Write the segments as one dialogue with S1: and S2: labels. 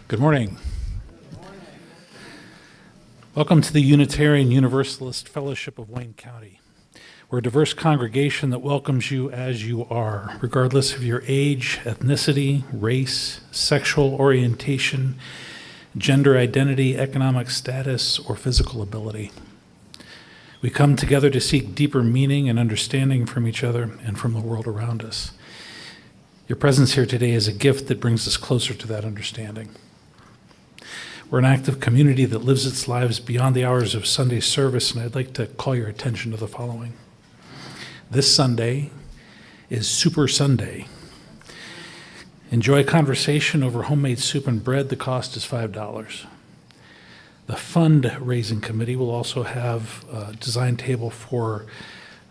S1: Good morning. Welcome to the Unitarian Universalist Fellowship of Wayne County. We're a diverse congregation that welcomes you as you are, regardless of your age, ethnicity, race, sexual orientation, gender identity, economic status, or physical ability. We come together to seek deeper meaning and understanding from each other and from the world around us. Your presence here today is a gift that brings us closer to that understanding. We're an active community that lives its lives beyond the hours of Sunday service, and I'd like to call your attention to the following. This Sunday is Super Sunday. Enjoy a conversation over homemade soup and bread. The cost is $5. The fundraising committee will also have a design table for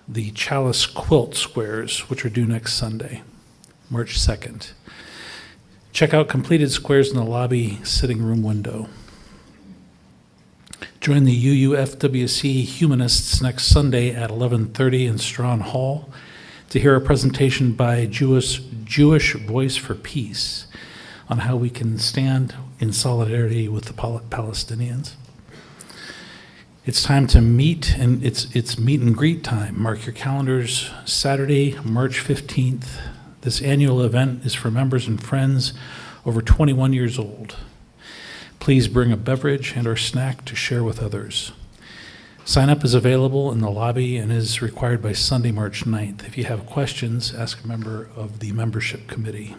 S1: the Chalice Quilt Squares, which are due next Sunday, March 2nd. Check out completed squares in the lobby sitting room window. Join the UUFWC Humanists next Sunday at 11:30 in Strawn Hall to hear a presentation by Jewish Voice for Peace on how we can stand in solidarity with the Palestinians. It's time to meet, and it's meet and greet time. Mark your calendars, Saturday, March 15th. This annual event is for members and friends over 21 years old. Please bring a beverage and or snack to share with others. Sign up is available in the lobby and is required by Sunday, March 9th. If you have questions, ask a member of the membership committee.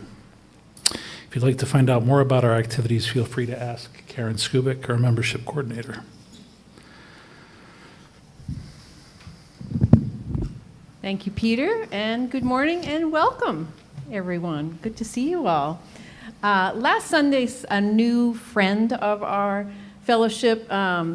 S1: If you'd like to find out more about our activities, feel free to ask Karen Skubik, our membership coordinator.
S2: Thank you, Peter, and good morning and welcome, everyone. Good to see you all. Last Sunday, a new friend of our fellowship,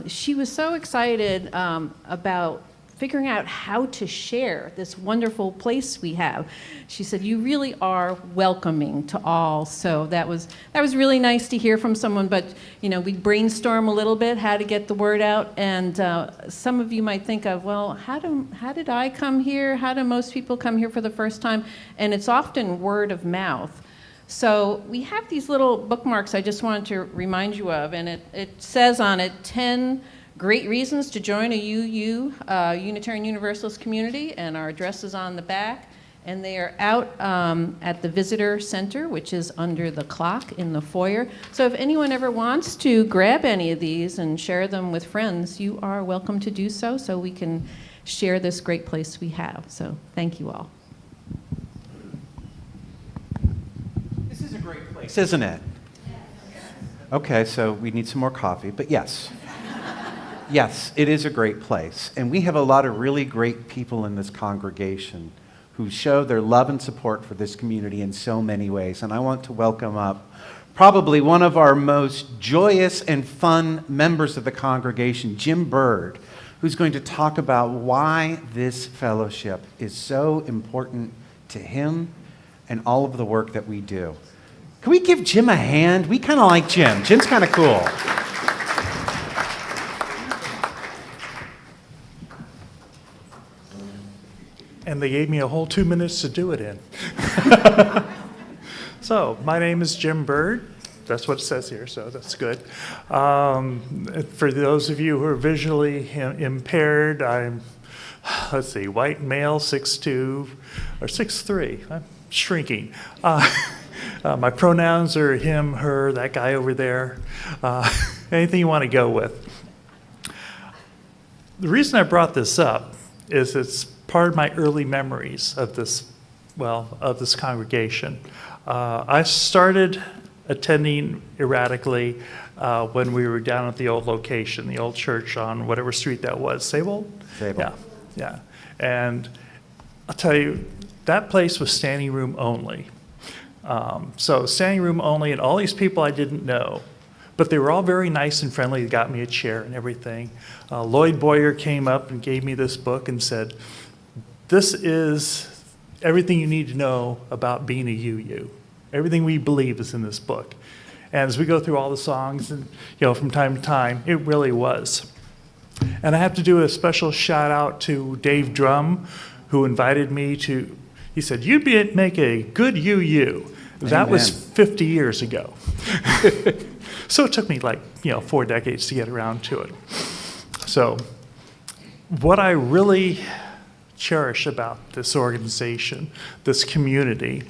S2: she was so excited about figuring out how to share this wonderful place we have. She said, "You really are welcoming to all." So that was really nice to hear from someone. But we brainstorm a little bit how to get the word out. And some of you might think of, well, how did I come here? How do most people come here for the first time? And it's often word of mouth. So we have these little bookmarks I just wanted to remind you of, and it says on it 10 great reasons to join a Unitarian Universalist community, and our address is on the back, and they are out at the Visitor Center, which is under the clock in the foyer. So if anyone ever wants to grab any of these and share them with friends, you are welcome to do so we can share this great place we have. So thank you all.
S3: This is a great place, isn't it? Okay, so we need some more coffee, but yes. Yes, it is a great place. And we have a lot of really great people in this congregation who show their love and support for this community in so many ways. And I want to welcome up probably one of our most joyous and fun members of the congregation, Jim Bird, who's going to talk about why this fellowship is so important to him and all of the work that we do. Can we give Jim a hand? We kind of like Jim. Jim's kind of cool.
S4: And they gave me a whole 2 minutes to do it in. So, my name is Jim Bird. That's what it says here, so that's good. For those of you who are visually impaired, I'm, white male, 6'2", or 6'3". I'm shrinking. My pronouns are him, her, that guy over there. Anything you want to go with. The reason I brought this up is it's part of my early memories of this congregation. I started attending erratically when we were down at the old location, the old church on whatever street that was, Sable?
S3: Sable.
S4: Yeah. And I'll tell you, that place was standing room only. So standing room only, and all these people I didn't know, but they were all very nice and friendly. They got me a chair and everything. Lloyd Boyer came up and gave me this book and said, "This is everything you need to know about being a UU. Everything we believe is in this book." And as we go through all the songs, and from time to time, it really was. And I have to do a special shout out to Dave Drum, who invited me to. He said, "You'd make a good UU." That was 50 years ago. So it took me 4 decades to get around to it. So what I really cherish about this organization, this community,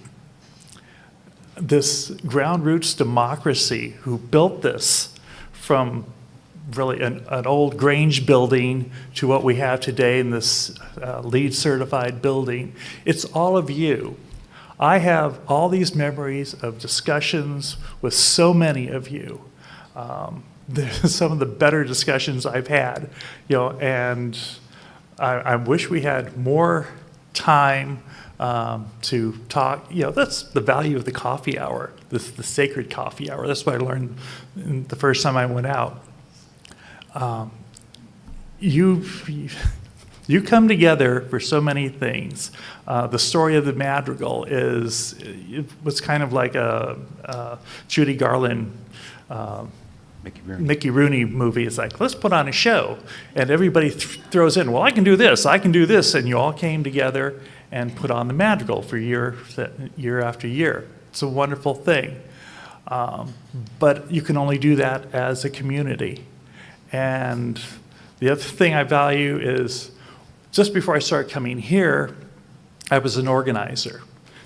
S4: this ground roots democracy who built this from really an old Grange building to what we have today in this LEED certified building. It's all of you. I have all these memories of discussions with so many of you. They're some of the better discussions I've had, and I wish we had more time to talk. That's the value of the coffee hour, the sacred coffee hour. That's what I learned the first time I went out. You come together for so many things. The story of the madrigal it was kind of like a Judy Garland, Mickey Rooney movie. It's like, let's put on a show. And everybody throws in, well, I can do this, and you all came together and put on the madrigal for year after year. It's a wonderful thing. But you can only do that as a community. And the other thing I value is, just before I started coming here, I was an organizer.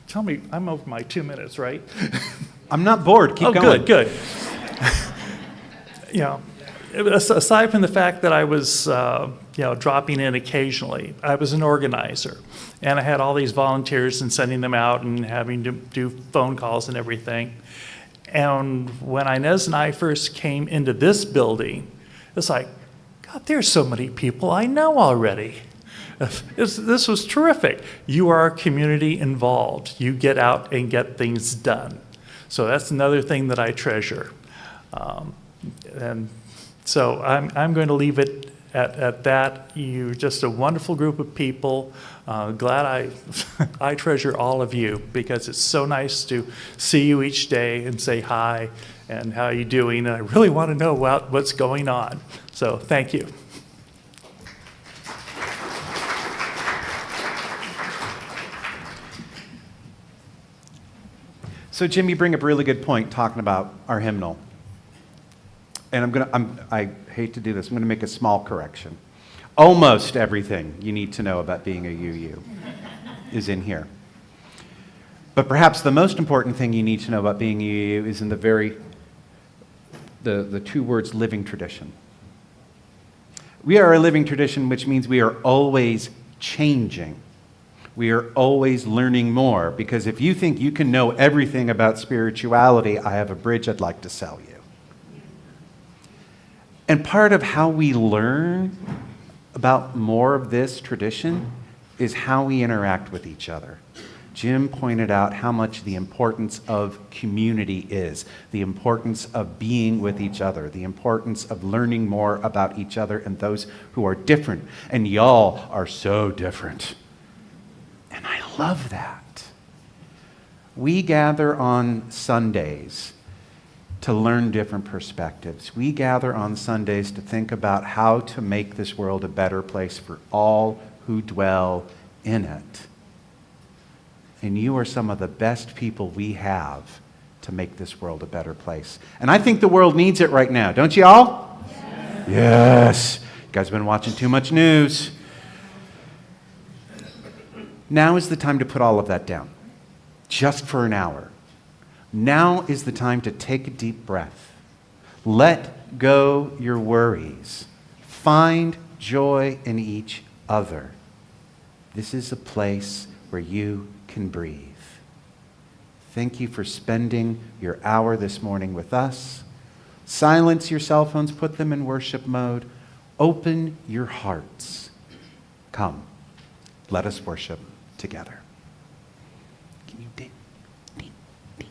S4: Tell me, I'm over my 2 minutes, right?
S3: I'm not bored. Keep going.
S4: Good. Aside from the fact that I was, dropping in occasionally, I was an organizer. And I had all these volunteers and sending them out and having to do phone calls and everything. And when Inez and I first came into this building, it's like, God, there's so many people I know already. This was terrific. You are community involved. You get out and get things done. So that's another thing that I treasure. And so I'm going to leave it at that. You're just a wonderful group of people. Glad I treasure all of you, because it's so nice to see you each day and say hi and how you doing. And I really want to know what's going on. So thank you.
S3: So Jim, you bring up a really good point talking about our hymnal. And I hate to do this, I'm going to make a small correction. Almost everything you need to know about being a UU is in here. But perhaps the most important thing you need to know about being a UU is in the two words, living tradition. We are a living tradition, which means we are always changing. We are always learning more, because if you think you can know everything about spirituality, I have a bridge I'd like to sell you. And part of how we learn about more of this tradition is how we interact with each other. Jim pointed out how much the importance of community is, the importance of being with each other, the importance of learning more about each other and those who are different. And y'all are so different. And I love that. We gather on Sundays to learn different perspectives. We gather on Sundays to think about how to make this world a better place for all who dwell in it. And you are some of the best people we have to make this world a better place. And I think the world needs it right now. Don't you all? Yes. Yes. You guys have been watching too much news. Now is the time to put all of that down, just for an hour. Now is the time to take a deep breath. Let go your worries. Find joy in each other. This is a place where you can breathe. Thank you for spending your hour this morning with us. Silence your cell phones, put them in worship mode. Open your hearts. Come, let us worship together. Can you ding, ding, ding?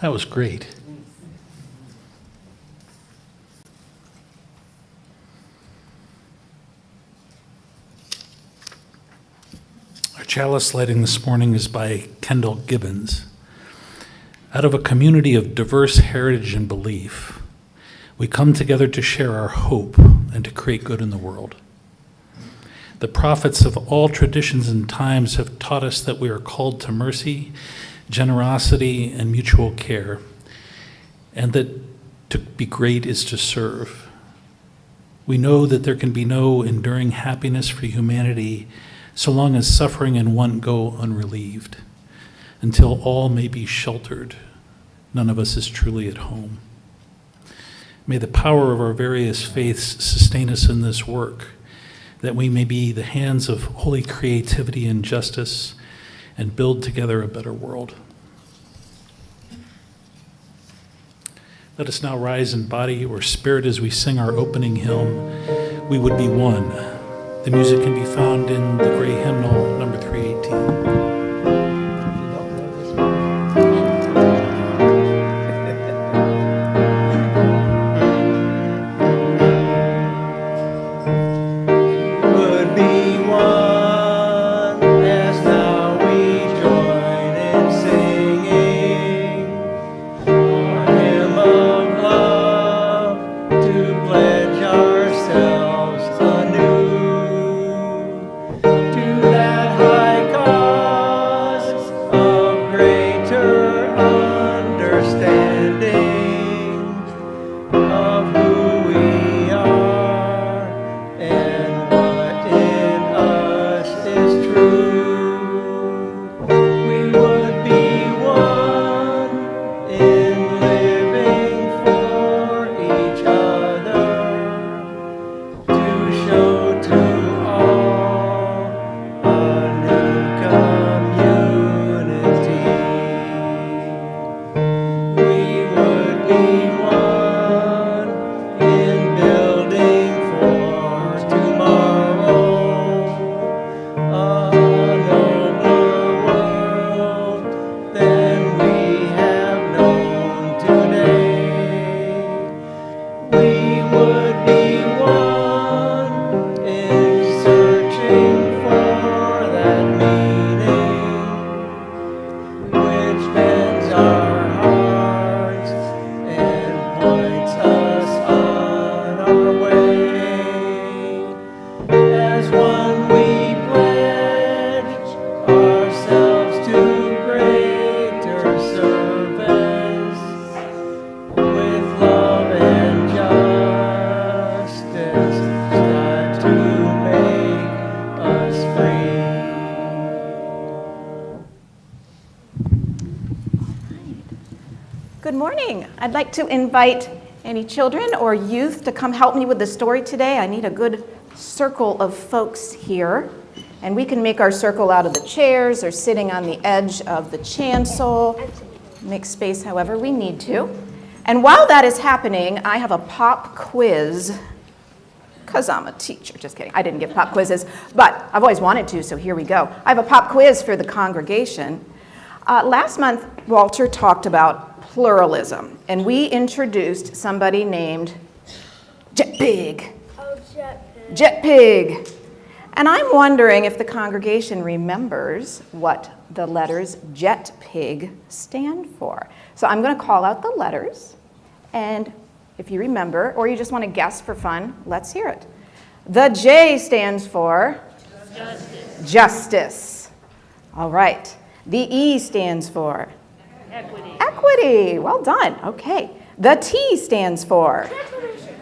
S1: That was great. Our chalice lighting this morning is by Kendall Gibbons. Out of a community of diverse heritage and belief, we come together to share our hope and to create good in the world. The prophets of all traditions and times have taught us that we are called to mercy, generosity, and mutual care, and that to be great is to serve. We know that there can be no enduring happiness for humanity so long as suffering and want go unrelieved. Until all may be sheltered, none of us is truly at home. May the power of our various faiths sustain us in this work, that we may be the hands of holy creativity and justice and build together a better world. Let us now rise in body or spirit as we sing our opening hymn, We Would Be One. The music can be found in the gray hymnal, number 318.
S5: Good morning. I'd like to invite any children or youth to come help me with the story today. I need a good circle of folks here. And we can make our circle out of the chairs or sitting on the edge of the chancel. Make space however we need to. And while that is happening, I have a pop quiz, because I'm a teacher. Just kidding. I didn't give pop quizzes, but I've always wanted to, so here we go. I have a pop quiz for the congregation. Last month, Walter talked about pluralism, and we introduced somebody named Jet Pig.
S6: Oh, Jet Pig.
S5: Jet Pig. And I'm wondering if the congregation remembers what the letters Jet Pig stand for. So I'm going to call out the letters, and if you remember, or you just want to guess for fun, let's hear it. The J stands for? Justice. Justice. All right. The E stands for?
S6: Equity.
S5: Equity. Well done. Okay. The T stands for?
S6: Transformation.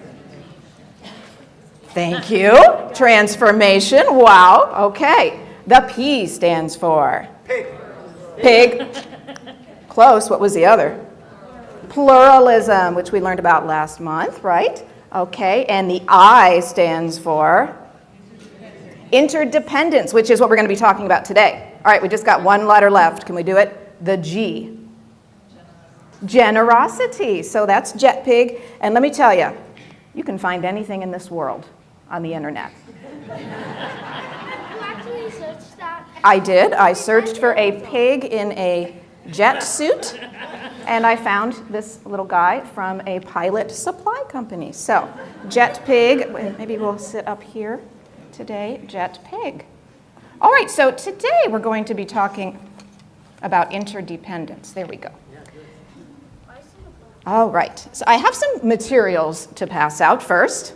S5: Thank you. Transformation. Wow. Okay. The P stands for?
S3: Pig.
S5: Pig. Close. What was the other? Pluralism, which we learned about last month, right? Okay. And the I stands for? Interdependence, which is what we're going to be talking about today. All right. We just got one letter left. Can we do it? The G. Generosity. So that's Jet Pig. And let me tell you, you can find anything in this world on the internet.
S6: You actually searched that?
S5: I did. I searched for a pig in a jet suit, And I found this little guy from a pilot supply company. So, Jet Pig, maybe we'll sit up here today, Jet Pig. All right, so today we're going to be talking about interdependence. There we go. All right, so I have some materials to pass out first.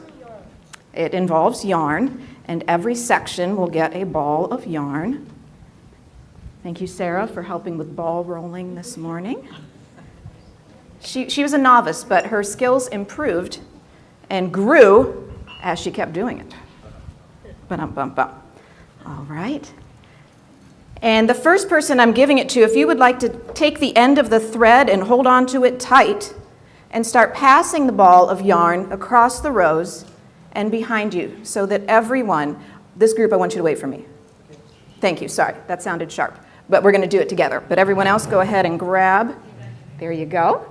S5: It involves yarn, and every section will get a ball of yarn. Thank you, Sarah, for helping with ball rolling this morning. She was a novice, but her skills improved and grew as she kept doing it. Ba-dum-bum-bum. All right. And the first person I'm giving it to, if you would like to take the end of the thread and hold on to it tight and start passing the ball of yarn across the rows and behind you so that everyone, this group, I want you to wait for me. Thank you, sorry, that sounded sharp. But we're going to do it together. But everyone else, go ahead and grab. There you go.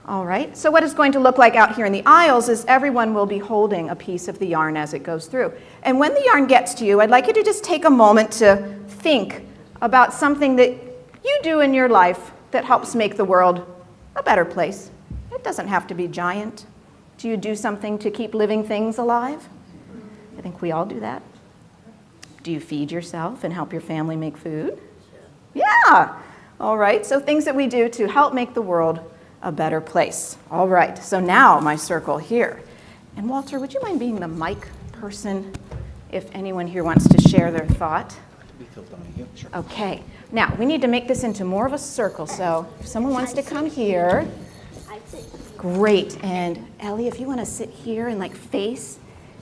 S5: All right, so what it's going to look like out here in the aisles is everyone will be holding a piece of the yarn as it goes through. And when the yarn gets to you, I'd like you to just take a moment to think about something that you do in your life that helps make the world a better place. It doesn't have to be giant. Do you do something to keep living things alive? I think we all do that. Do you feed yourself and help your family make food? Yeah. All right, so things that we do to help make the world a better place. All right, so now my circle here. And Walter, would you mind being the mic person if anyone here wants to share their thought? Okay, now we need to make this into more of a circle. So if someone wants to come here, great. And Ellie, if you want to sit here and like face,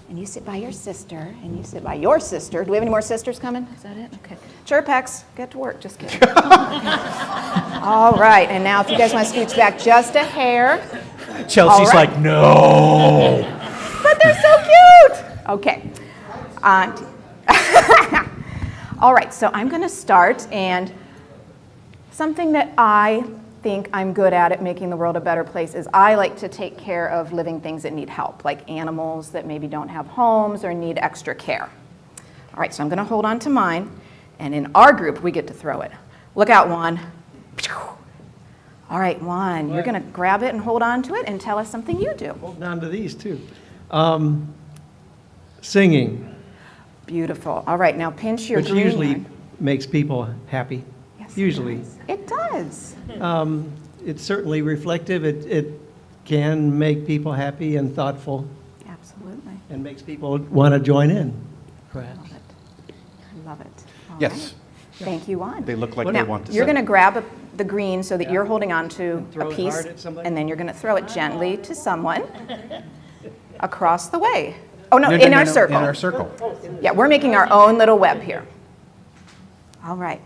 S5: and you sit by your sister, and you sit by your sister. Do we have any more sisters coming? Is that it? Okay. Chirpex, get to work. Just kidding. All right, and now if you guys want to scooch back just a hair.
S7: Chelsea's
S5: All right.
S7: like, no.
S5: But they're so cute. Okay. All right, so I'm going to start, and something that I think I'm good at making the world a better place is I like to take care of living things that need help, like animals that maybe don't have homes or need extra care. All right, so I'm going to hold on to mine, and in our group, we get to throw it. Look out, Juan. All right, Juan, you're going to grab it and hold on to it and tell us something you do.
S7: Holding on to these too. Singing,
S5: Beautiful. All right, now pinch your
S7: which
S5: green
S7: usually
S5: one.
S7: makes people happy.
S5: Yes,
S7: Usually.
S5: It does.
S7: It's certainly reflective. It can make people happy and thoughtful
S5: Absolutely.
S7: and makes people want to join in.
S5: Love it. I love it. All
S3: Yes.
S5: right. Thank you, Juan.
S3: They look like
S5: Now,
S3: they want to
S5: you're
S3: sing.
S5: going to grab the green so that you're holding on to
S7: Throw
S5: a
S7: it
S5: piece,
S7: hard at somebody?
S5: and then you're going to throw it gently to someone across the way. Oh, no,
S3: No,
S5: in
S3: no,
S5: our
S3: no,
S5: circle.
S3: In our circle.
S5: Yeah, we're making our own little web here. All right.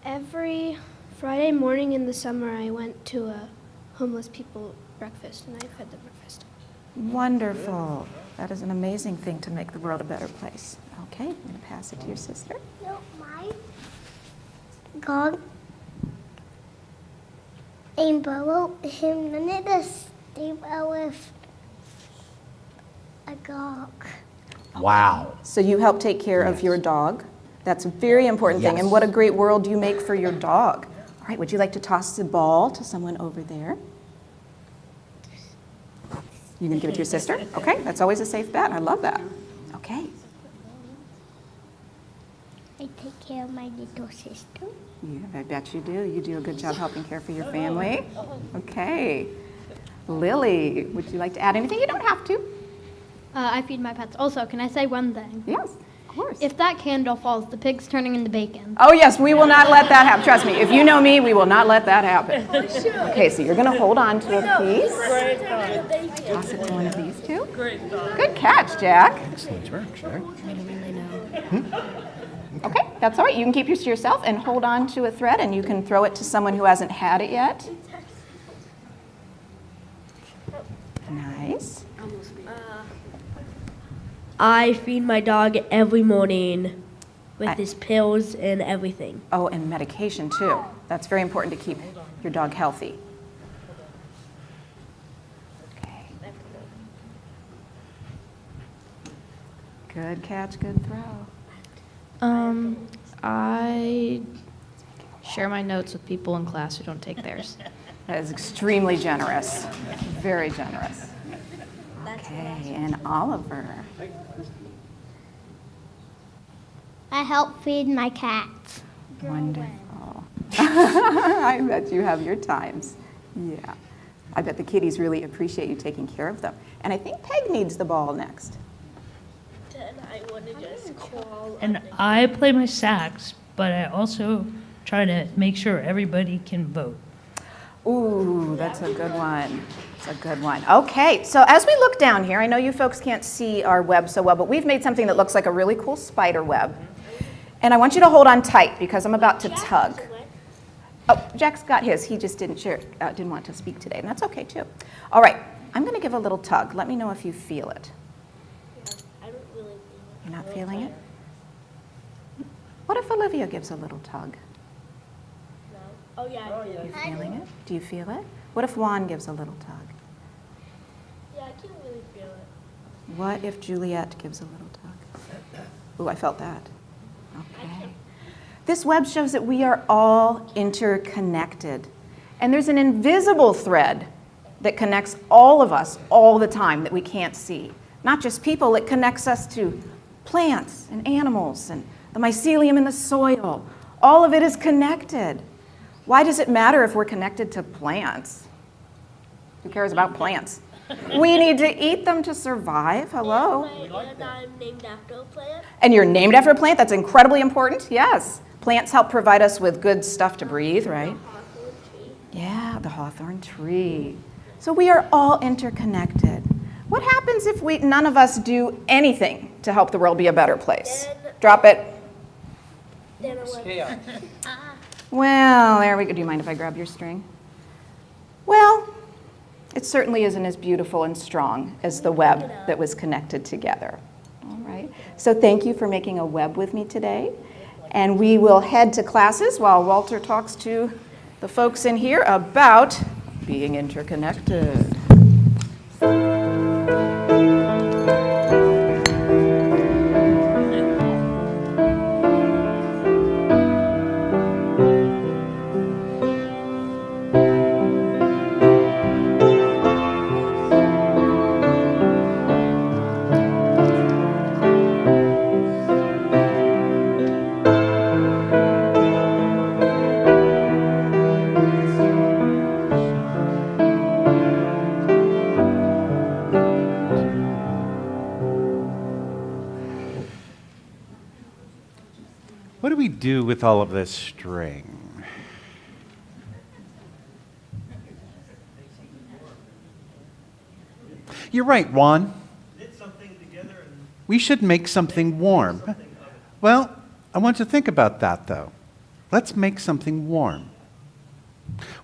S6: Every Friday morning in the summer, I went to a homeless people breakfast, and I fed them breakfast.
S5: Wonderful. That is an amazing thing to make the world a better place. Okay, I'm going to pass it to your sister.
S6: No, my dog named Bubble, him wanted to stay with a dog.
S3: Wow.
S5: So you help take care of your dog. That's a very important thing. And
S3: Yes.
S5: what a great world you make for your dog. All right, would you like to toss the ball to someone over there? You gonna give it to your sister? Okay, that's always a safe bet. I love that. Okay.
S6: I take care of my little sister.
S5: Yeah, I bet you do. You do a good job helping care for your family. Okay. Lily, would you like to add anything? You don't have to.
S8: I feed my pets. Also, can I say one thing?
S5: Yes, of course.
S8: If that candle falls, the pig's turning into bacon.
S5: Oh, yes, we will not let that happen. Trust me, if you know me, we will not let that happen. Okay, so you're going to hold on to a piece. Toss it to one of these two. Good catch, Jack.
S3: Excellent work, Jack.
S5: Okay, that's all right. You can keep yours to yourself and hold on to a thread, and you can throw it to someone who hasn't had it yet. Nice.
S9: I feed my dog every morning with
S5: I-
S9: his pills and everything.
S5: Oh, and medication, too. That's very important to keep your dog healthy. Okay. Good catch, good throw.
S10: I share my notes with people in class who don't take theirs.
S5: That is extremely generous. Very generous. Okay, and Oliver.
S8: I help feed my cats.
S5: Wonderful. I bet you have your times. Yeah. I bet the kitties really appreciate you taking care of them. And I think Peg needs the ball next.
S11: And I play my sax, but I also try to make sure everybody can vote.
S5: Ooh, that's a good one. That's a good one. Okay, so as we look down here, I know you folks can't see our web so well, but we've made something that looks like a really cool spider web. And I want you to hold on tight because I'm about to tug. Oh, Jack's got his. He just didn't want to speak today, and that's okay too. All right, I'm going to give a little tug. Let me know if you feel it. You're not feeling it? What if Olivia gives a little tug?
S9: No. Oh, yeah, I do.
S5: You feeling it? Do you feel it? What if Juan gives a little tug?
S9: Yeah, I can't really feel it.
S5: What if Juliet gives a little tug? Ooh, I felt that. Okay. This web shows that we are all interconnected. And there's an invisible thread that connects all of us all the time that we can't see. Not just people, it connects us to plants and animals and the mycelium in the soil. All of it is connected. Why does it matter if we're connected to plants? Who cares about plants? We need to eat them to survive. Hello?
S9: And I'm named after a plant.
S5: And you're named after a plant? That's incredibly important. Yes. Plants help provide us with good stuff to breathe, right? Yeah, the hawthorn tree. So we are all interconnected. What happens if none of us do anything to help the world be a better place? Drop it. Well, there we go. Do you mind if I grab your string? Well, it certainly isn't as beautiful and strong as the web that was connected together. All right. So thank you for making a web with me today. And we will head to classes while Walter talks to the folks in here about being interconnected.
S3: What do we do with all of this string? You're right, Juan. We should make something warm. Well, I want you to think about that, though. Let's make something warm.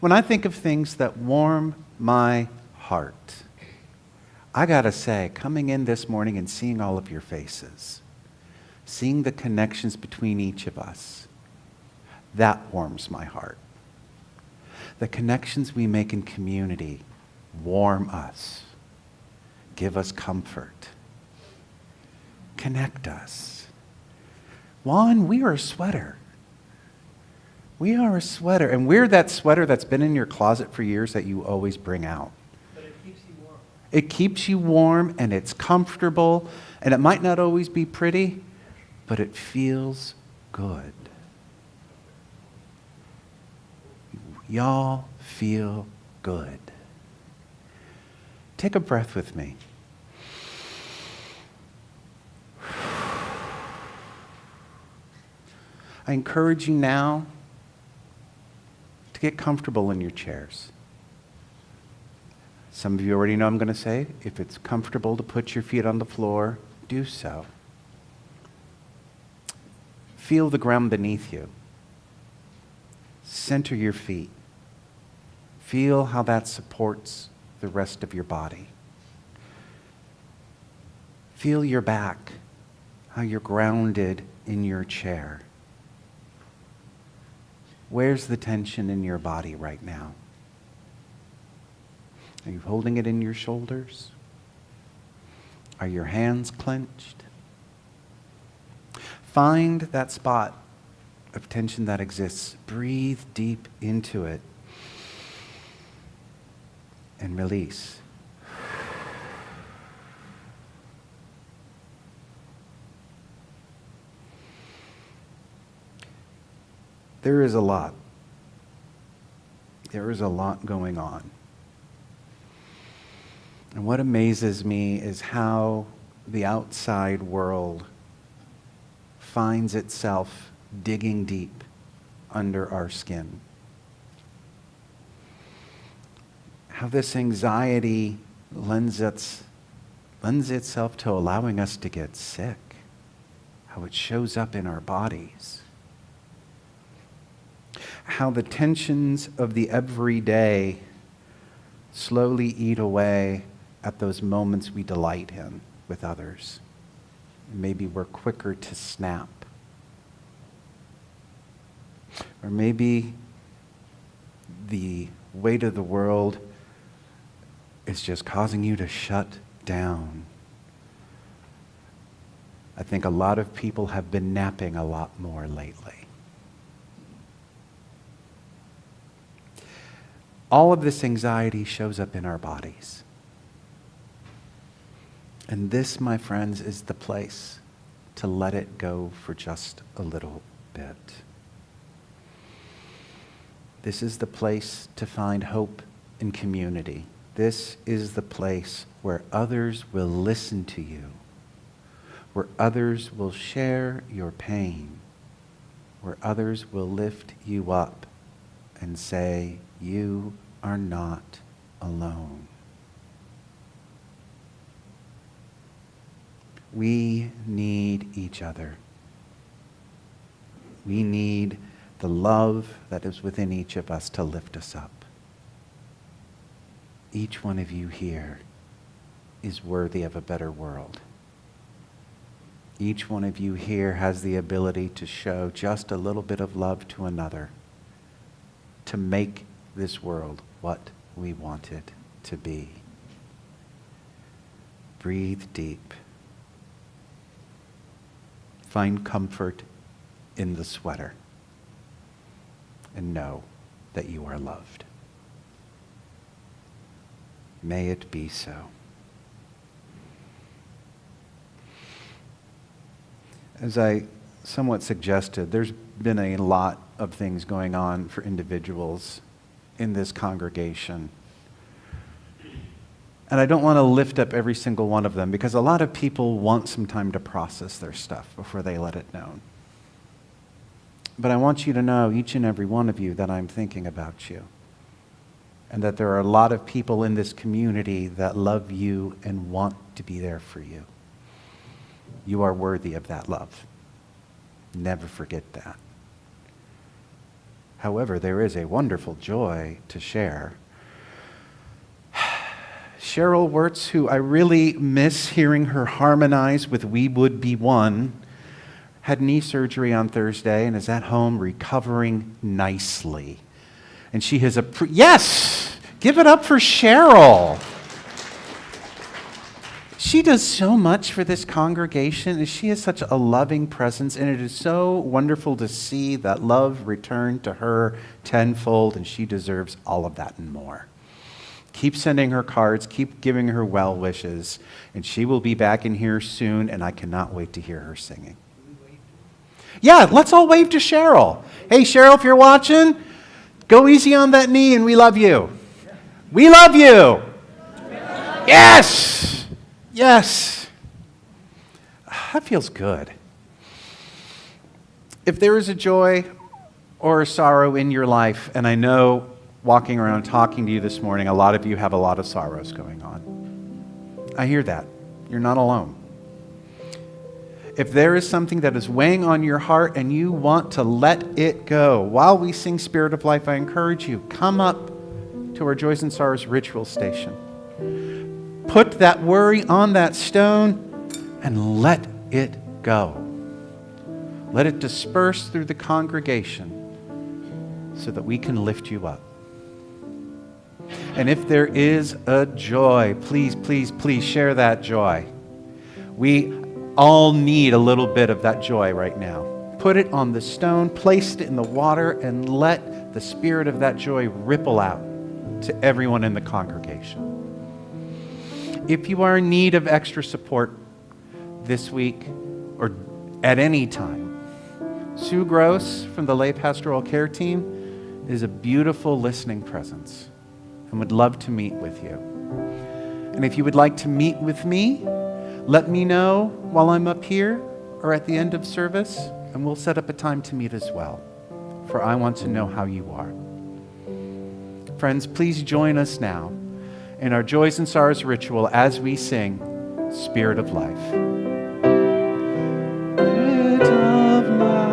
S3: When I think of things that warm my heart, I gotta say, coming in this morning and seeing all of your faces, seeing the connections between each of us, that warms my heart. The connections we make in community warm us, give us comfort, connect us. Juan, we are a sweater. We are a sweater, and we're that sweater that's been in your closet for years that you always bring out.
S7: But it keeps you warm.
S3: It keeps you warm, and it's comfortable, and it might not always be pretty, but it feels good. Y'all feel good. Take a breath with me. I encourage you now to get comfortable in your chairs. Some of you already know I'm going to say, if it's comfortable to put your feet on the floor, do so. Feel the ground beneath you. Center your feet. Feel how that supports the rest of your body. Feel your back, how you're grounded in your chair. Where's the tension in your body right now? Are you holding it in your shoulders? Are your hands clenched? Find that spot of tension that exists. Breathe deep into it and release. There is a lot. There is a lot going on. And what amazes me is how the outside world finds itself digging deep under our skin. How this anxiety lends itself to allowing us to get sick. How it shows up in our bodies. How the tensions of the everyday slowly eat away at those moments we delight in with others. Maybe we're quicker to snap. Or maybe the weight of the world is just causing you to shut down. I think a lot of people have been napping a lot more lately. All of this anxiety shows up in our bodies. And this, my friends, is the place to let it go for just a little bit. This is the place to find hope in community. This is the place where others will listen to you, where others will share your pain, where others will lift you up and say, you are not alone. We need each other. We need the love that is within each of us to lift us up. Each one of you here is worthy of a better world. Each one of you here has the ability to show just a little bit of love to another, to make this world what we want it to be. Breathe deep. Find comfort in the sweater. And know that you are loved. May it be so. As I somewhat suggested, there's been a lot of things going on for individuals in this congregation. And I don't want to lift up every single one of them because a lot of people want some time to process their stuff before they let it known. But I want you to know, each and every one of you, that I'm thinking about you. And that there are a lot of people in this community that love you and want to be there for you. You are worthy of that love. Never forget that. However, there is a wonderful joy to share. Cheryl Wirtz, who I really miss hearing her harmonize with We Would Be One, had knee surgery on Thursday and is at home recovering nicely. And she has yes! Give it up for Cheryl. She does so much for this congregation, and she has such a loving presence, and it is so wonderful to see that love return to her tenfold, and she deserves all of that and more. Keep sending her cards, keep giving her well wishes, and she will be back in here soon, and I cannot wait to hear her singing. Yeah, let's all wave to Cheryl. Hey, Cheryl, if you're watching, go easy on that knee, and we love you. We love you. Yes. Yes. That feels good. If there is a joy or a sorrow in your life, and I know walking around talking to you this morning, a lot of you have a lot of sorrows going on. I hear that. You're not alone. If there is something that is weighing on your heart and you want to let it go, while we sing Spirit of Life, I encourage you, come up to our Joys and Sorrows ritual station. Put that worry on that stone and let it go. Let it disperse through the congregation so that we can lift you up. And if there is a joy, please, please, please share that joy. all need a little bit of that joy right now. Put it on the stone, place it in the water, and let the spirit of that joy ripple out to everyone in the congregation. If you are in need of extra support this week or at any time, Sue Gross from the Lay Pastoral Care Team is a beautiful listening presence and would love to meet with you. And if you would like to meet with me, let me know while I'm up here or at the end of service, and we'll set up a time to meet as well, for I want to know how you are. Friends, please join us now in our Joys and Sorrows ritual as we sing Spirit of Life. Spirit of life.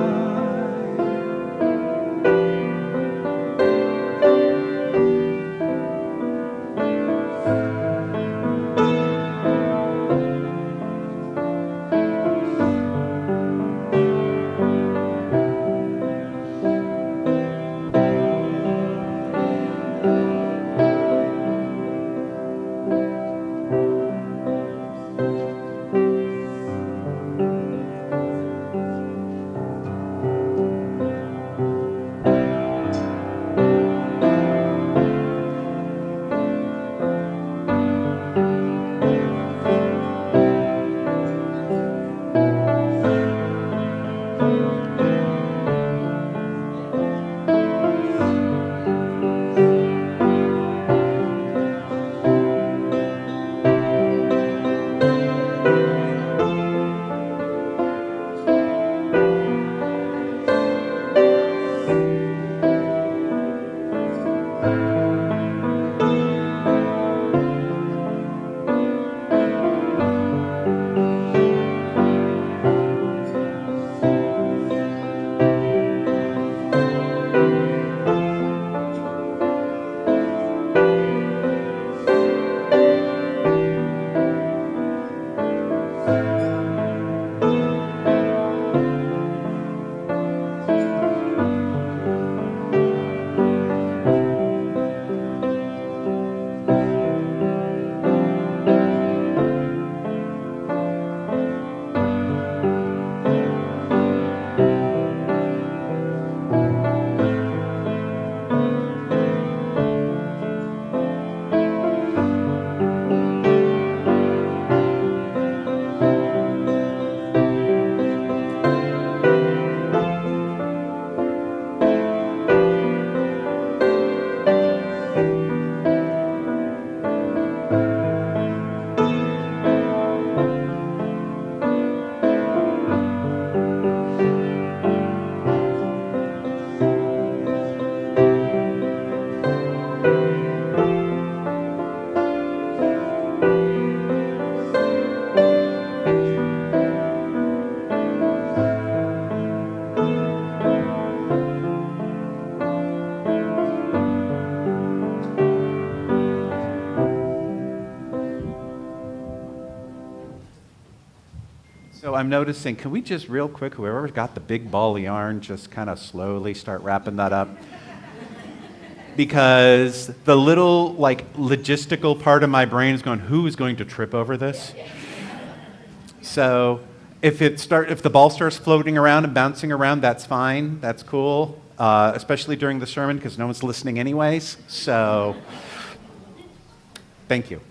S3: So I'm noticing, can we just real quick, whoever's got the big ball of yarn, just kind of slowly start wrapping that up? Because the little logistical part of my brain is going, who is going to trip over this? So if the ball starts floating around and bouncing around, that's fine, that's cool, especially during the sermon because no one's listening anyways. So thank you.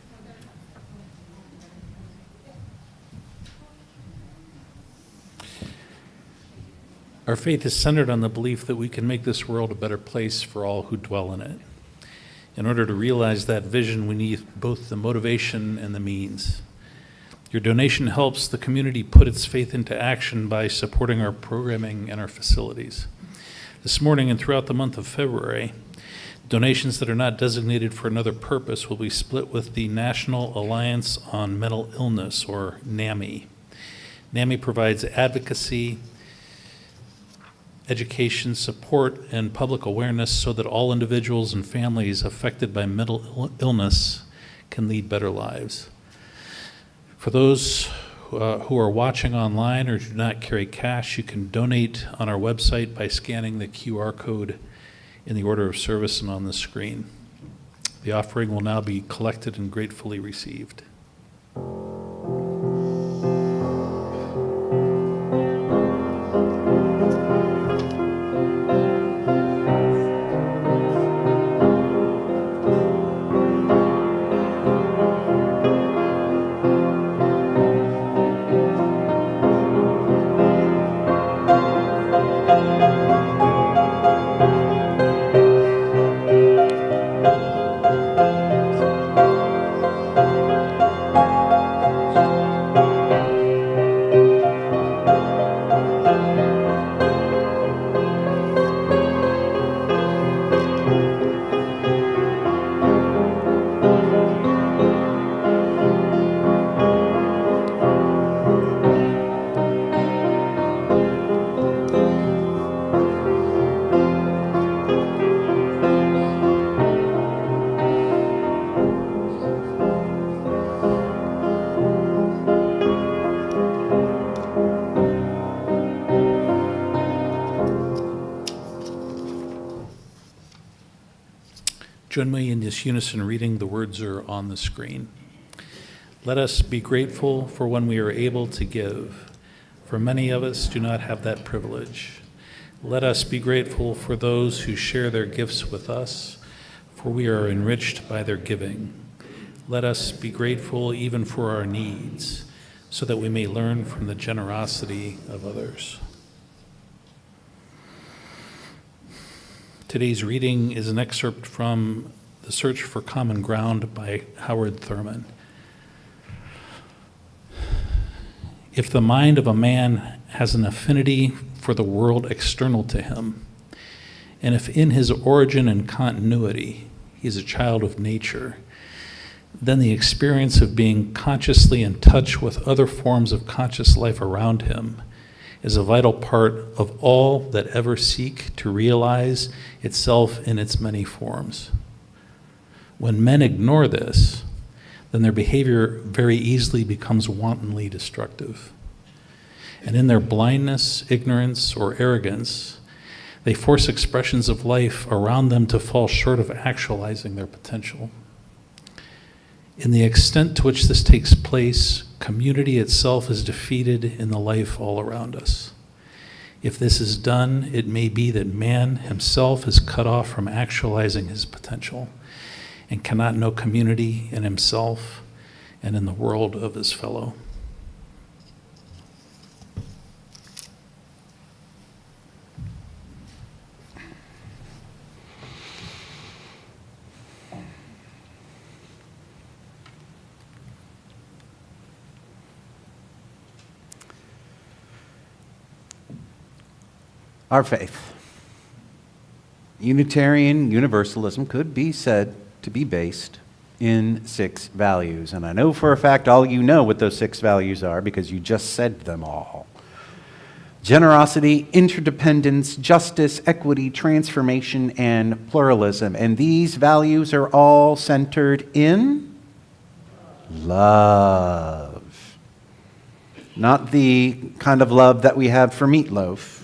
S1: Our faith is centered on the belief that we can make this world a better place for all who dwell in it. In order to realize that vision, we need both the motivation and the means. Your donation helps the community put its faith into action by supporting our programming and our facilities. This morning and throughout the month of February, donations that are not designated for another purpose will be split with the National Alliance on Mental Illness, or NAMI. NAMI provides advocacy, education, support, and public awareness so that all individuals and families affected by mental illness can lead better lives. For those who are watching online or do not carry cash, you can donate on our website by scanning the QR code in the order of service and on the screen. The offering will now be collected and gratefully received. Join me in this unison reading. The words are on the screen. Let us be grateful for when we are able to give, for many of us do not have that privilege. Let us be grateful for those who share their gifts with us, for we are enriched by their giving. Let us be grateful even for our needs, so that we may learn from the generosity of others. Today's reading is an excerpt from The Search for Common Ground by Howard Thurman. If the mind of a man has an affinity for the world external to him, and if in his origin and continuity he is a child of nature, then the experience of being consciously in touch with other forms of conscious life around him is a vital part of all that ever seek to realize itself in its many forms. When men ignore this, then their behavior very easily becomes wantonly destructive. And in their blindness, ignorance, or arrogance, they force expressions of life around them to fall short of actualizing their potential. In the extent to which this takes place, community itself is defeated in the life all around us. If this is done, it may be that man himself is cut off from actualizing his potential and cannot know community in himself and in the world of his fellow.
S3: Our faith. Unitarian Universalism could be said to be based in 6 values. And I know for a fact all you know what those 6 values are because you just said them all. Generosity, interdependence, justice, equity, transformation, and pluralism. And these values are all centered in love. Not the kind of love that we have for meatloaf,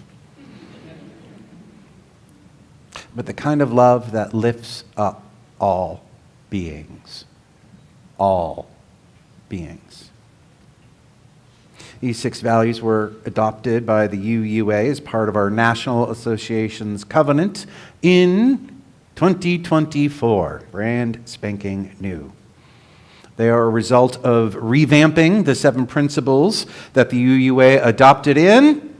S3: but the kind of love that lifts up all beings. All beings. These 6 values were adopted by the UUA as part of our National Association's covenant in 2024, brand spanking new. They are a result of revamping the 7 principles that the UUA adopted in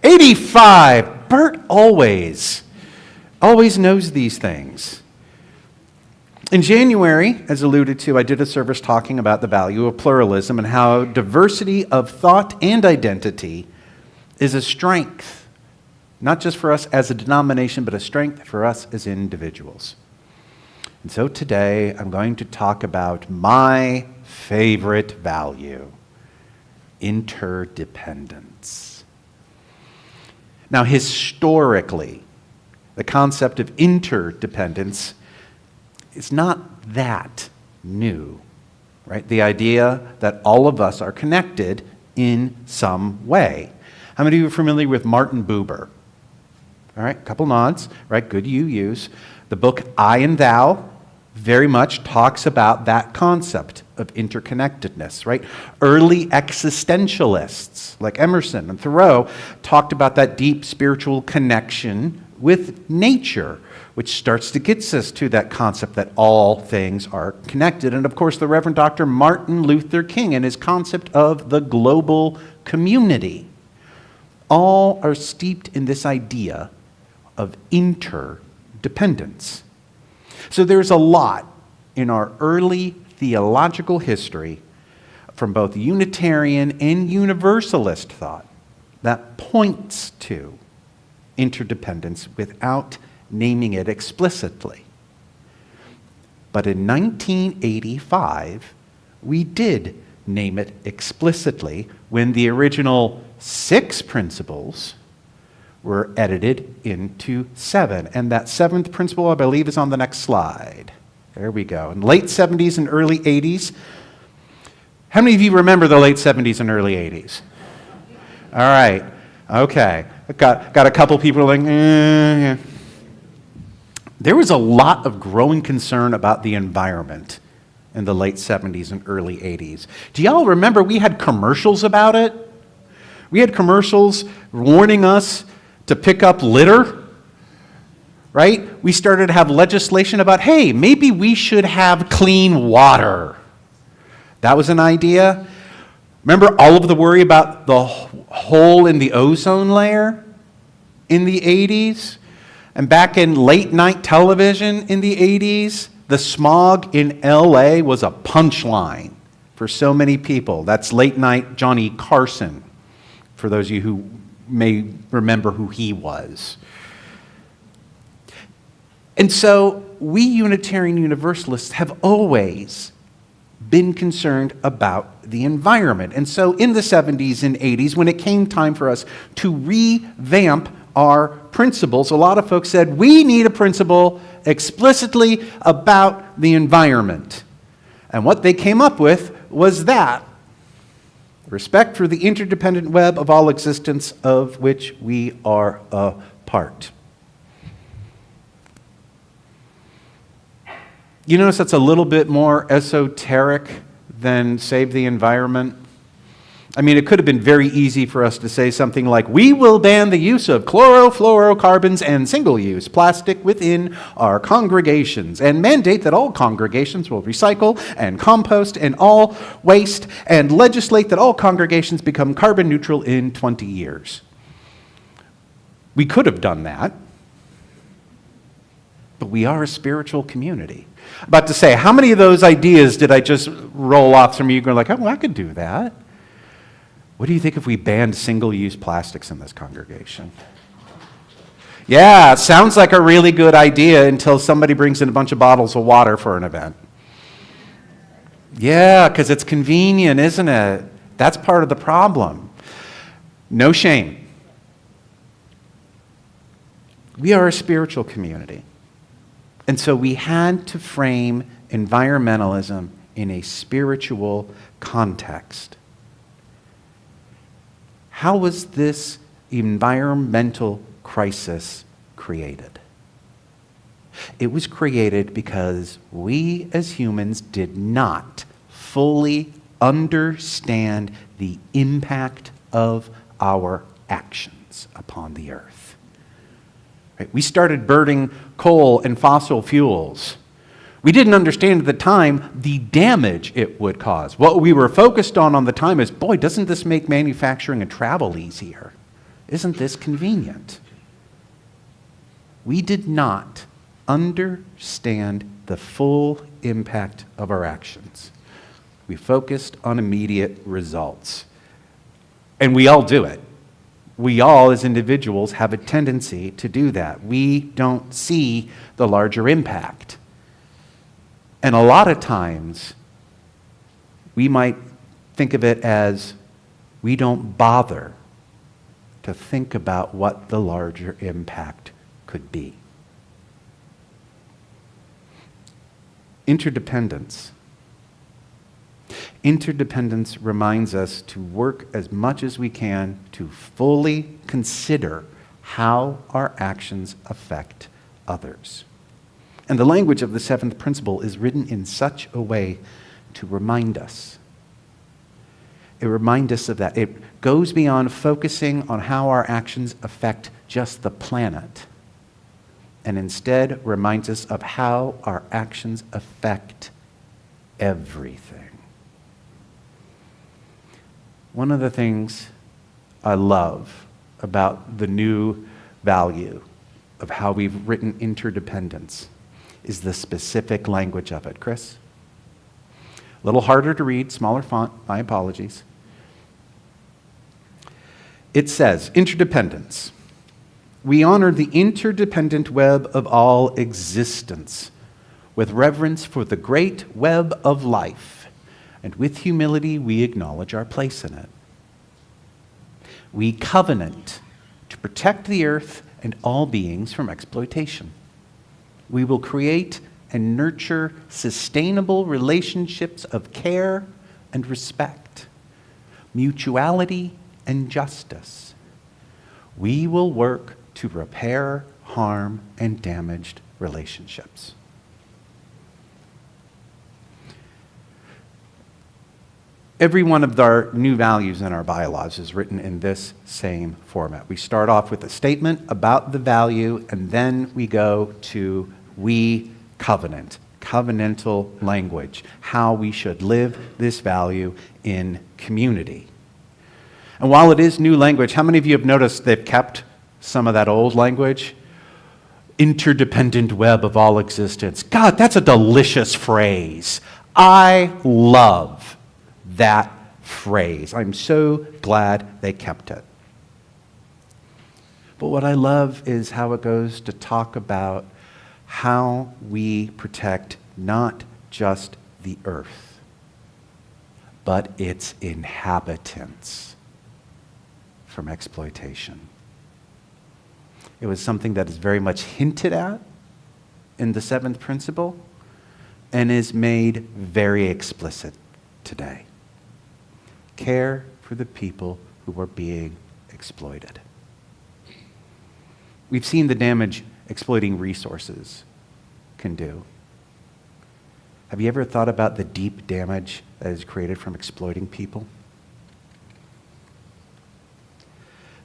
S3: 85. Bert always knows these things. In January, as alluded to, I did a service talking about the value of pluralism and how diversity of thought and identity is a strength, not just for us as a denomination, but a strength for us as individuals. And so today, I'm going to talk about my favorite value, interdependence. Now, historically, the concept of interdependence is not that new, right? The idea that all of us are connected in some way. How many of you are familiar with Martin Buber? All right, a couple nods, right? Good UUs. The book I and Thou very much talks about that concept of interconnectedness, right? Early existentialists like Emerson and Thoreau talked about that deep spiritual connection with nature, which starts to get us to that concept that all things are connected. And of course, the Reverend Dr. Martin Luther King and his concept of the global community all are steeped in this idea of interdependence. So there's a lot in our early theological history from both Unitarian and Universalist thought that points to interdependence without naming it explicitly. But in 1985, we did name it explicitly when the original 6 principles were edited into 7. And that 7th principle, I believe, is on the next slide. There we go. In the late 70s and early 80s. How many of you remember the late 70s and early 80s? All right. Okay. Got a couple people like, yeah. There was a lot of growing concern about the environment in the late 70s and early 80s. Do y'all remember we had commercials about it? We had commercials warning us to pick up litter, right? We started to have legislation about, hey, maybe we should have clean water. That was an idea. Remember all of the worry about the hole in the ozone layer in the 80s? And back in late night television in the 80s, the smog in LA was a punchline for so many people. That's late night Johnny Carson, for those of you who may remember who he was. And so we Unitarian Universalists have always been concerned about the environment. And so in the 70s and 80s, when it came time for us to revamp our principles, a lot of folks said, we need a principle explicitly about the environment. And what they came up with was that respect for the interdependent web of all existence of which we are a part. You notice that's a little bit more esoteric than save the environment? I mean, it could have been very easy for us to say something like, we will ban the use of chlorofluorocarbons and single-use plastic within our congregations and mandate that all congregations will recycle and compost and all waste and legislate that all congregations become carbon neutral in 20 years. We could have done that, but we are a spiritual community. I'm about to say, how many of those ideas did I just roll off from you going like, oh, well, I could do that? What do you think if we banned single-use plastics in this congregation? Yeah, it sounds like a really good idea until somebody brings in a bunch of bottles of water for an event. Yeah, because it's convenient, isn't it? That's part of the problem. No shame. We are a spiritual community. And so we had to frame environmentalism in a spiritual context. How was this environmental crisis created? It was created because we as humans did not fully understand the impact of our actions upon the earth. Right? We started burning coal and fossil fuels. We didn't understand at the time the damage it would cause. What we were focused on the time is, boy, doesn't this make manufacturing and travel easier? Isn't this convenient? We did not understand the full impact of our actions. We focused on immediate results. And we all do it. We all, as individuals, have a tendency to do that. We don't see the larger impact. And a lot of times, we might think of it as we don't bother to think about what the larger impact could be. Interdependence. Interdependence reminds us to work as much as we can to fully consider how our actions affect others. And the language of the seventh principle is written in such a way to remind us. It reminds us of that. It goes beyond focusing on how our actions affect just the planet, and instead reminds us of how our actions affect everything. One of the things I love about the new value of how we've written interdependence is the specific language of it. Chris? A little harder to read, smaller font, my apologies. It says, interdependence. We honor the interdependent web of all existence with reverence for the great web of life, and with humility we acknowledge our place in it. We covenant to protect the earth and all beings from exploitation. We will create and nurture sustainable relationships of care and respect, mutuality and justice. We will work to repair harm and damaged relationships. Every one of our new values in our bylaws is written in this same format. We start off with a statement about the value, and then we go to we covenant, covenantal language, how we should live this value in community. And while it is new language, how many of you have noticed they've kept some of that old language? Interdependent web of all existence. God, that's a delicious phrase. I love that phrase. I'm so glad they kept it. But what I love is how it goes to talk about how we protect not just the earth, but its inhabitants from exploitation. It was something that is very much hinted at in the seventh principle and is made very explicit today. Care for the people who are being exploited. We've seen the damage exploiting resources can do. Have you ever thought about the deep damage that is created from exploiting people?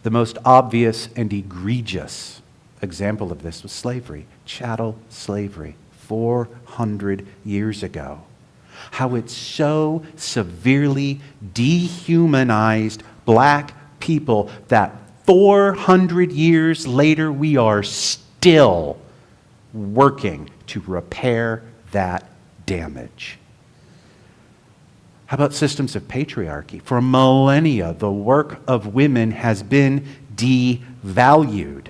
S3: The most obvious and egregious example of this was slavery, chattel slavery, 400 years ago. How it so severely dehumanized black people that 400 years later we are still working to repair that damage. How about systems of patriarchy? For millennia, the work of women has been devalued.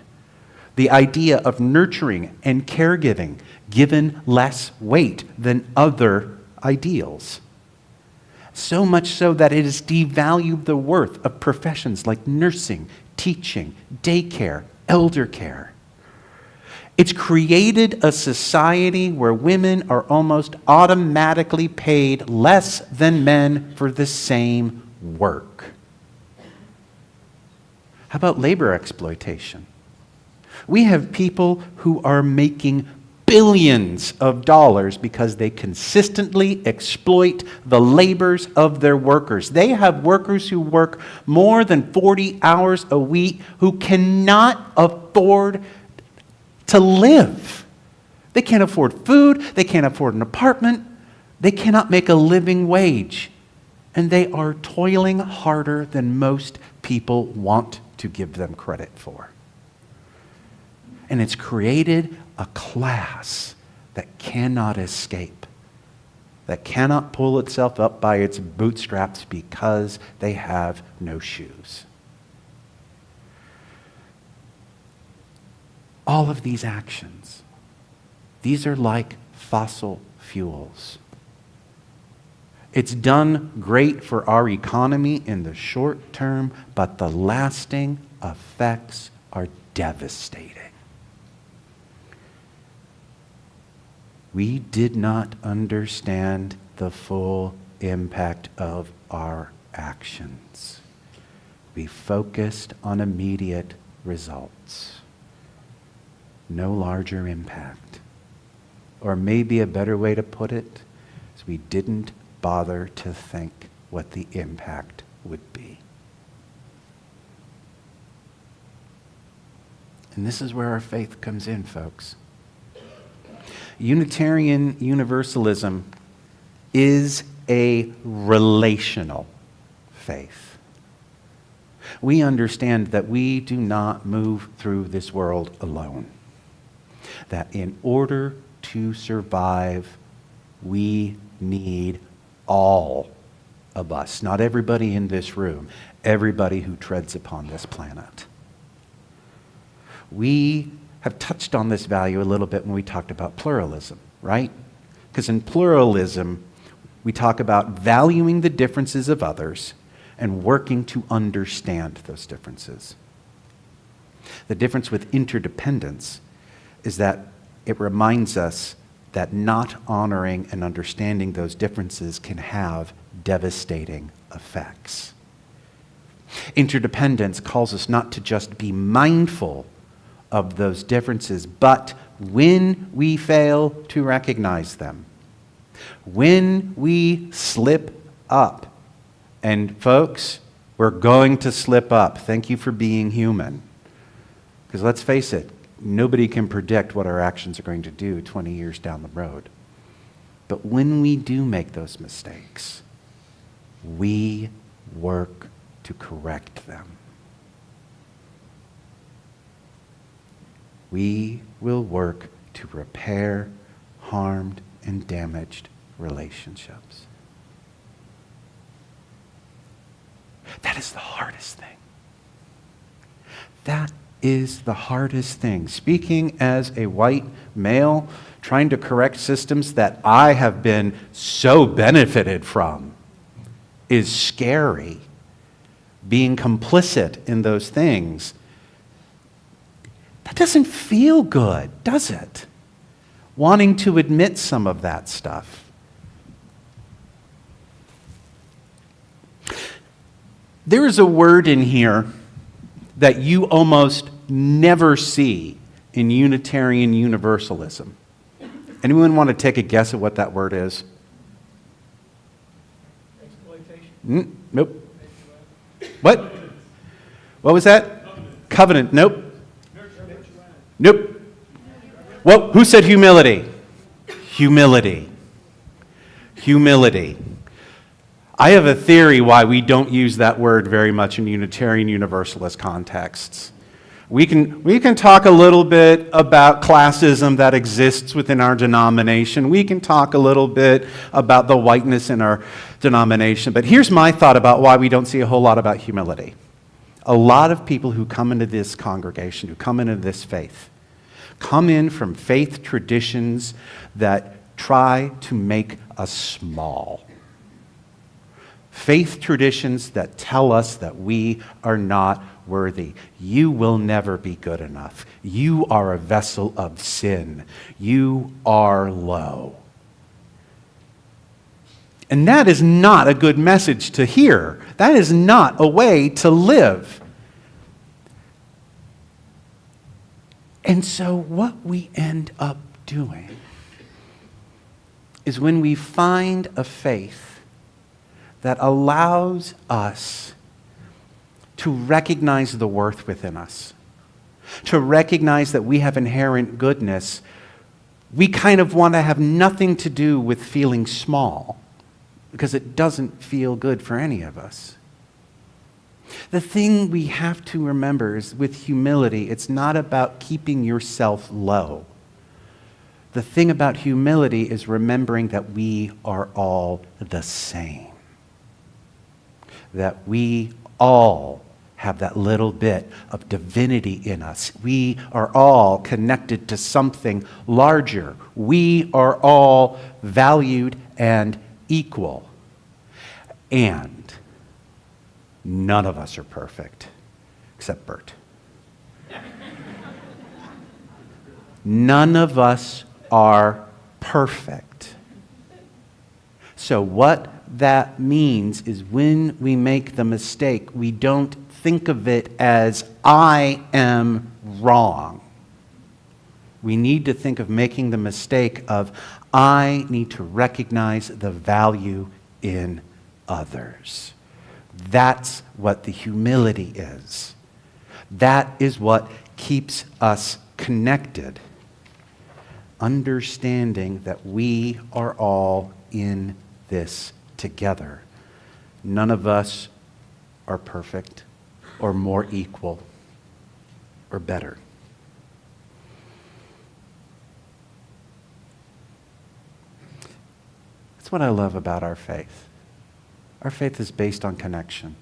S3: The idea of nurturing and caregiving given less weight than other ideals. So much so that it has devalued the worth of professions like nursing, teaching, daycare, elder care. It's created a society where women are almost automatically paid less than men for the same work. How about labor exploitation? We have people who are making billions of dollars because they consistently exploit the labors of their workers. They have workers who work more than 40 hours a week who cannot afford to live. They can't afford food, they can't afford an apartment, they cannot make a living wage. And they are toiling harder than most people want to give them credit for. And it's created a class that cannot escape, that cannot pull itself up by its bootstraps because they have no shoes. All of these actions, these are like fossil fuels. It's done great for our economy in the short term, but the lasting effects are devastating. We did not understand the full impact of our actions. We focused on immediate results. No larger impact. Or maybe a better way to put it is we didn't bother to think what the impact would be. And this is where our faith comes in, folks. Unitarian Universalism is a relational faith. We understand that we do not move through this world alone. That in order to survive, we need all of us, not everybody in this room, everybody who treads upon this planet. We have touched on this value a little bit when we talked about pluralism, right? Because in pluralism, we talk about valuing the differences of others and working to understand those differences. The difference with interdependence is that it reminds us that not honoring and understanding those differences can have devastating effects. Interdependence calls us not to just be mindful of those differences. But when we fail to recognize them, when we slip up, and folks, we're going to slip up. Thank you for being human. Because let's face it, nobody can predict what our actions are going to do 20 years down the road. But when we do make those mistakes, we work to correct them. We will work to repair harmed and damaged relationships. That is the hardest thing. That is the hardest thing. Speaking as a white male, trying to correct systems that I have been so benefited from is scary. Being complicit in those things, that doesn't feel good, does it? Wanting to admit some of that stuff. There is a word in here that you almost never see in Unitarian Universalism. Anyone want to take a guess at what that word is? Exploitation. Nope. What? What was that? Covenant. Nope. Nope. Well, who said humility? Humility. Humility. I have a theory why we don't use that word very much in Unitarian Universalist contexts. We can talk a little bit about classism that exists within our denomination. We can talk a little bit about the whiteness in our denomination. But here's my thought about why we don't see a whole lot about humility. A lot of people who come into this congregation, who come into this faith, come in from faith traditions that try to make us small. Faith traditions that tell us that we are not worthy. You will never be good enough. You are a vessel of sin. You are low. And that is not a good message to hear. That is not a way to live. And so what we end up doing is when we find a faith that allows us to recognize the worth within us, to recognize that we have inherent goodness, we kind of want to have nothing to do with feeling small, because it doesn't feel good for any of us. The thing we have to remember is with humility, it's not about keeping yourself low. The thing about humility is remembering that we are all the same. That we all have that little bit of divinity in us. We are all connected to something larger. We are all valued and equal. And none of us are perfect, except Bert. None of us are perfect. So what that means is when we make the mistake, we don't think of it as, I am wrong. We need to think of making the mistake of, I need to recognize the value in others. That's what the humility is. That is what keeps us connected. Understanding that we are all in this together. None of us are perfect or more equal or better. That's what I love about our faith. Our faith is based on connection.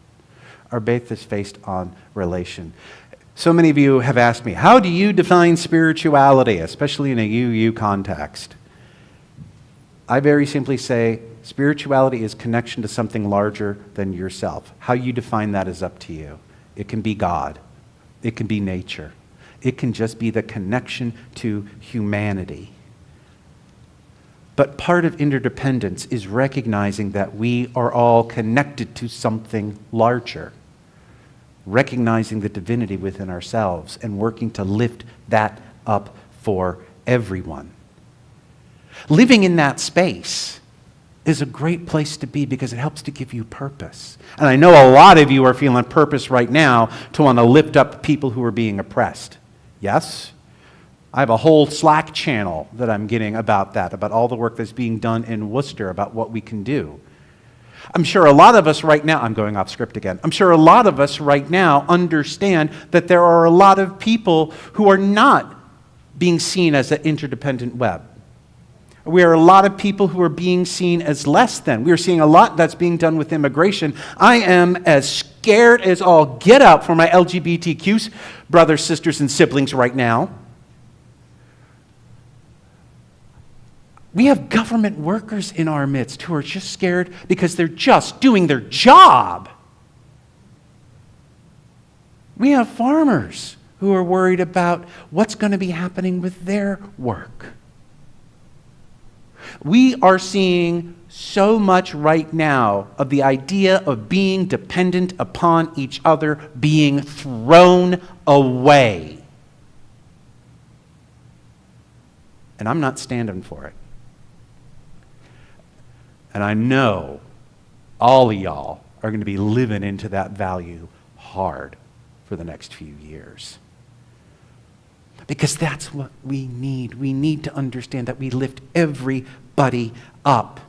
S3: Our faith is based on relation. So many of you have asked me, how do you define spirituality, especially in a UU context? I very simply say, spirituality is connection to something larger than yourself. How you define that is up to you. It can be God. It can be nature. It can just be the connection to humanity. But part of interdependence is recognizing that we are all connected to something larger. recognizing the divinity within ourselves and working to lift that up for everyone. Living in that space is a great place to be because it helps to give you purpose. And I know a lot of you are feeling purpose right now to want to lift up people who are being oppressed. Yes? I have a whole Slack channel that I'm getting about that, about all the work that's being done in Worcester, about what we can do. I'm sure a lot of us right now, I'm going off script again, I'm sure a lot of us right now understand that there are a lot of people who are not being seen as an interdependent web. We are a lot of people who are being seen as less than. We are seeing a lot that's being done with immigration. I am as scared as all get out for my LGBTQ brothers, sisters, and siblings right now. We have government workers in our midst who are just scared because they're just doing their job. We have farmers who are worried about what's going to be happening with their work. We are seeing so much right now of the idea of being dependent upon each other being thrown away. And I'm not standing for it. And I know all of y'all are going to be living into that value hard for the next few years. Because that's what we need. We need to understand that we lift everybody up.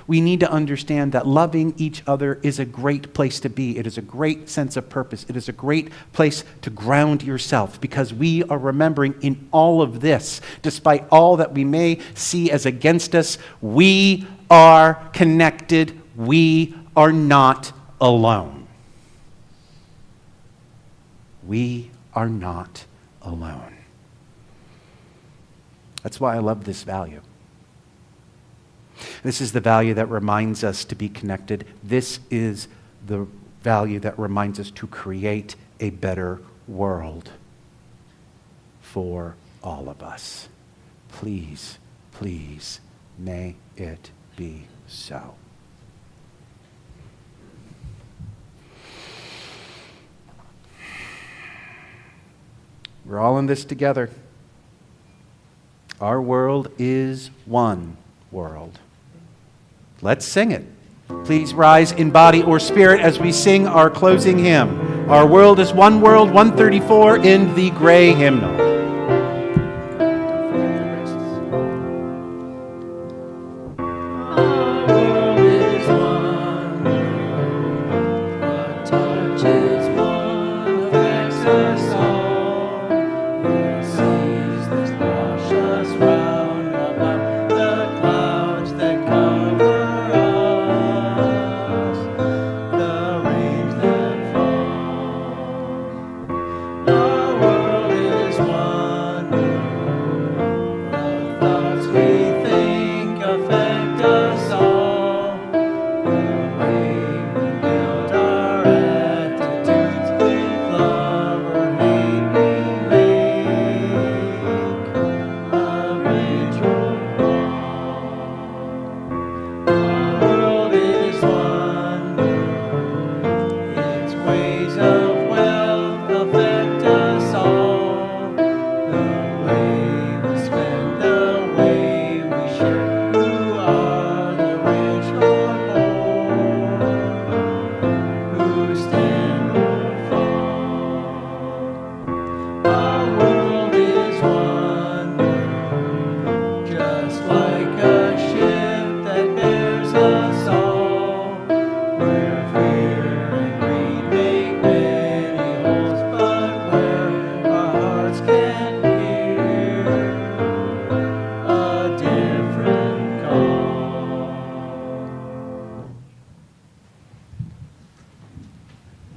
S3: We need to understand that loving each other is a great place to be. It is a great sense of purpose. It is a great place to ground yourself because we are remembering in all of this, despite all that we may see as against us, we are connected. We are not alone. We are not alone. That's why I love this value. This is the value that reminds us to be connected. This is the value that reminds us to create a better world for all of us. Please, please, may it be so. We're all in this together. Our world is one world. Let's sing it. Please rise in body or spirit as we sing our closing hymn. Our world is one world, 134 in the gray hymnal.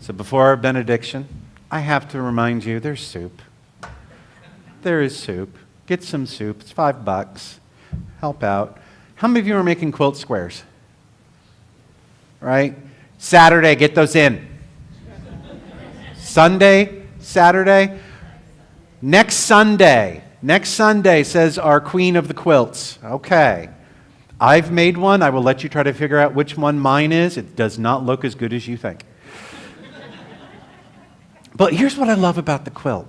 S3: So before our benediction, I have to remind you, there's soup. There is soup. Get some soup. It's $5. Help out. How many of you are making quilt squares? Right? Saturday, get those in. Sunday, Saturday. Next Sunday, says our queen of the quilts. Okay. I've made one. I will let you try to figure out which one mine is. It does not look as good as you think. But here's what I love about the quilt.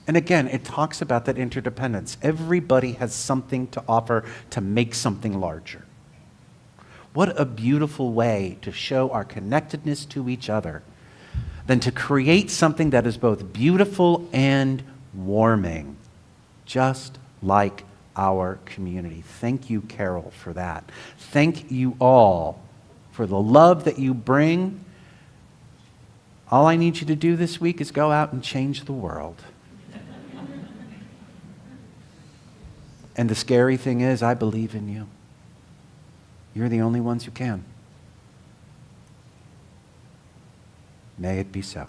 S3: And again, it talks about that interdependence. Everybody has something to offer to make something larger. What a beautiful way to show our connectedness to each other than to create something that is both beautiful and warming, just like our community. Thank you, Carol, for that. Thank you all for the love that you bring. All I need you to do this week is go out and change the world. And the scary thing is, I believe in you. You're the only ones who can. May it be so.